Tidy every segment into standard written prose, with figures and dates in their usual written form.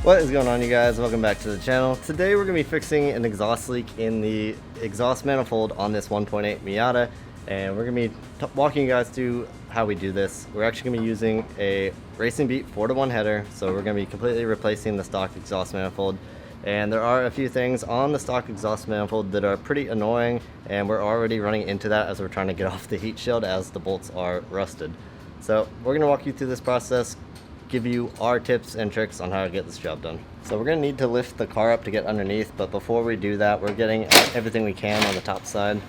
What is going on, you guys? Welcome back to the channel. Today we're going to be fixing an exhaust leak in the exhaust manifold on this 1.8 Miata, and we're going to be walking you guys through how we do this. We're actually going to be using a Racing Beat 4-to-1 header, so we're going to be completely replacing the stock exhaust manifold. And there are a few things on the stock exhaust manifold that are pretty annoying, and we're already running into that as we're trying to get off the heat shield as the bolts are rusted. So we're going to walk you through this process, give you our tips and tricks on how to get this job done. So we're going to need to lift the car up to get underneath, but before we do that, we're getting everything we can on the top side.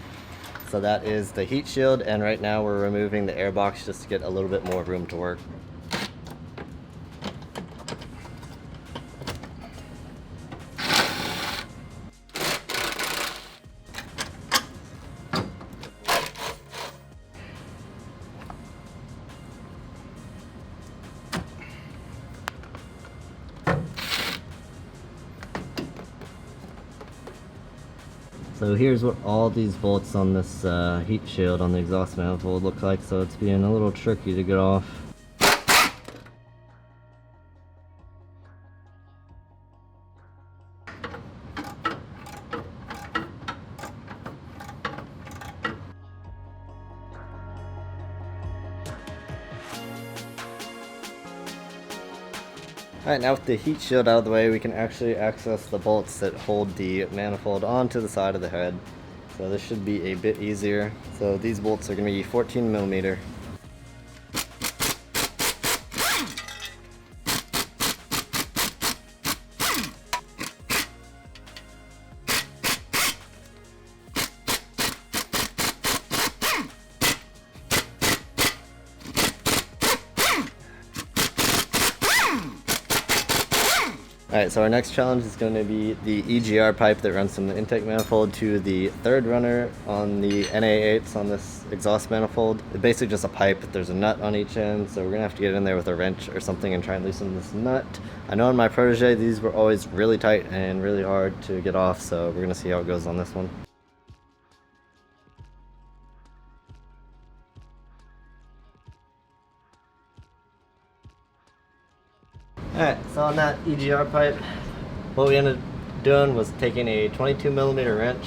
So that is the heat shield, and right now we're removing the air box just to get a little bit more room to work. So here's what all these bolts on this heat shield on the exhaust manifold look like, so it's being a little tricky to get off. Alright, now with the heat shield out of the way, we can actually access the bolts that hold the manifold onto the side of the head. So this should be a bit easier. So these bolts are going to be 14mm. Alright, so our next challenge is going to be the EGR pipe that runs from the intake manifold to the third runner on the NA8s on this exhaust manifold. It's basically just a pipe. There's a nut on each end, so we're going to have to get in there with a wrench or something and try and loosen this nut. I know in my Protege these were always really tight and really hard to get off, so we're going to see how it goes on this one. Alright, so on that EGR pipe, what we ended up doing was taking a 22mm wrench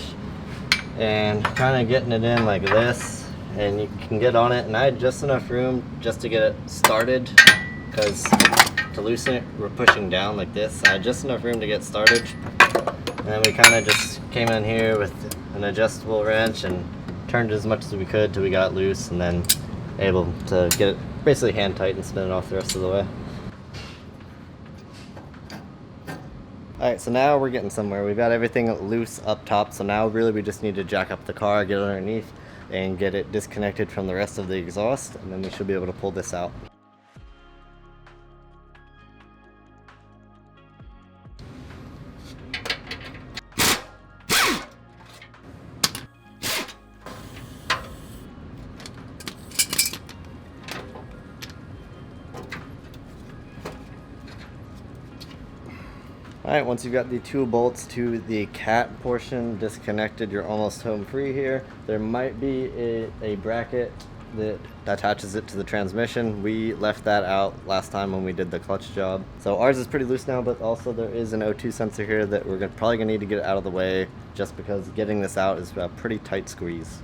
and kind of getting it in like this, and you can get on it, and I had just enough room just to get it started, because to loosen it we're pushing down like this. I had just enough room to get started, and then we kind of just came in here with an adjustable wrench and turned as much as we could till we got loose, and then able to get it basically hand tight and spin it off the rest of the way. Alright, so now we're getting somewhere. We've got everything loose up top, so now really we just need to jack up the car, get underneath, and get it disconnected from the rest of the exhaust, and then we should be able to pull this out. Alright, once you've got the two bolts to the cat portion disconnected, you're almost home free here. There might be a bracket that attaches it to the transmission. We left that out last time when we did the clutch job. So ours is pretty loose now, but also there is an O2 sensor here that we're probably going to need to get out of the way, just because getting this out is a pretty tight squeeze.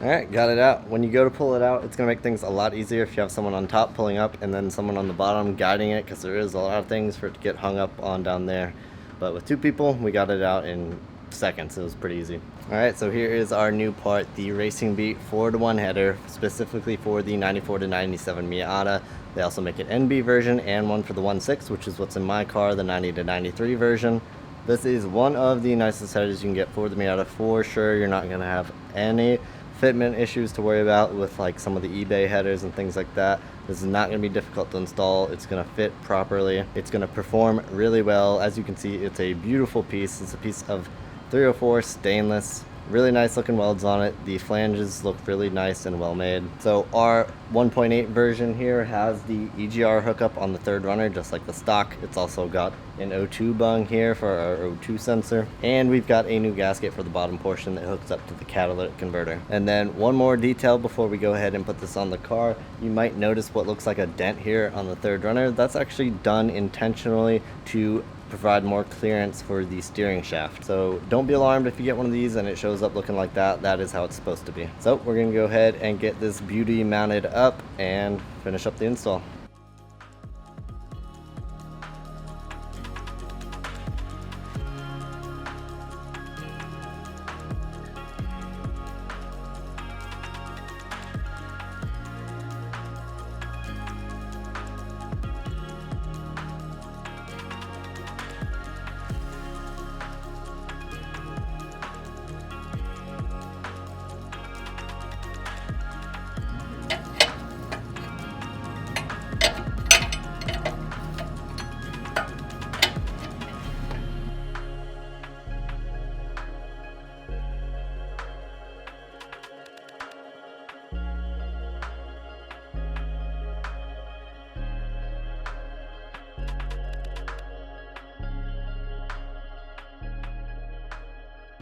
Alright, got it out. When you go to pull it out, it's going to make things a lot easier if you have someone on top pulling up and then someone on the bottom guiding it, because there is a lot of things for it to get hung up on down there. But with two people, we got it out in seconds. It was pretty easy. Alright, so here is our new part, the Racing Beat 4-to-1 header, specifically for the 94 to 97 Miata. They also make an NB version and one for the 1.6, which is what's in my car, the 90 to 93 version. This is one of the nicest headers you can get for the Miata for sure. You're not going to have any fitment issues to worry about with like some of the eBay headers and things like that. This is not going to be difficult to install. It's going to fit properly. It's going to perform really well. As you can see, it's a beautiful piece. It's a piece of 304 stainless. Really nice looking welds on it. The flanges look really nice and well made. So our 1.8 version here has the EGR hookup on the third runner, just like the stock. It's also got an O2 bung here for our O2 sensor. And we've got a new gasket for the bottom portion that hooks up to the catalytic converter. And then one more detail before we go ahead and put this on the car. You might notice what looks like a dent here on the third runner. That's actually done intentionally to provide more clearance for the steering shaft. So don't be alarmed if you get one of these and it shows up looking like that. That is how it's supposed to be. So we're gonna go ahead and get this beauty mounted up and finish up the install.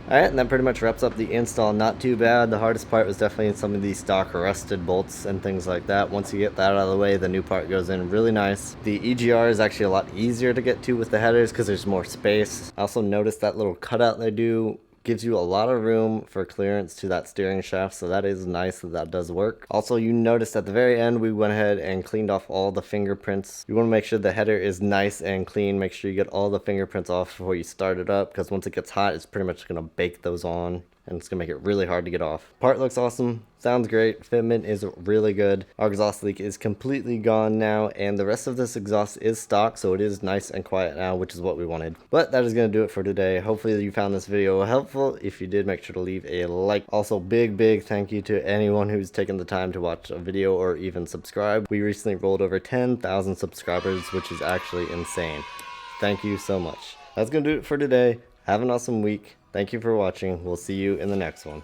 Alright, and that pretty much wraps up the install. Not too bad. The hardest part was definitely some of these stock rusted bolts and things like that. Once you get that out of the way, the new part goes in really nice. The EGR is actually a lot easier to get to with the headers because there's more space. I also noticed that little cutout they do gives you a lot of room for clearance to that steering shaft, so that is nice that does work. Also, you noticed at the very end we went ahead and cleaned off all the fingerprints. You want to make sure the header is nice and clean. Make sure you get all the fingerprints off before you start it up, because once it gets hot it's pretty much going to bake those on and it's gonna make it really hard to get off. Part looks awesome, sounds great, fitment is really good. Our exhaust leak is completely gone now, and the rest of this exhaust is stock, so it is nice and quiet now, which is what we wanted. But that is gonna do it for today. Hopefully you found this video helpful. If you did, make sure to leave a like. Also, big thank you to anyone who's taken the time to watch a video or even subscribe. We recently rolled over 10,000 subscribers, which is actually insane. Thank you so much. That's gonna do it for today. Have an awesome week. Thank you for watching. We'll see you in the next one.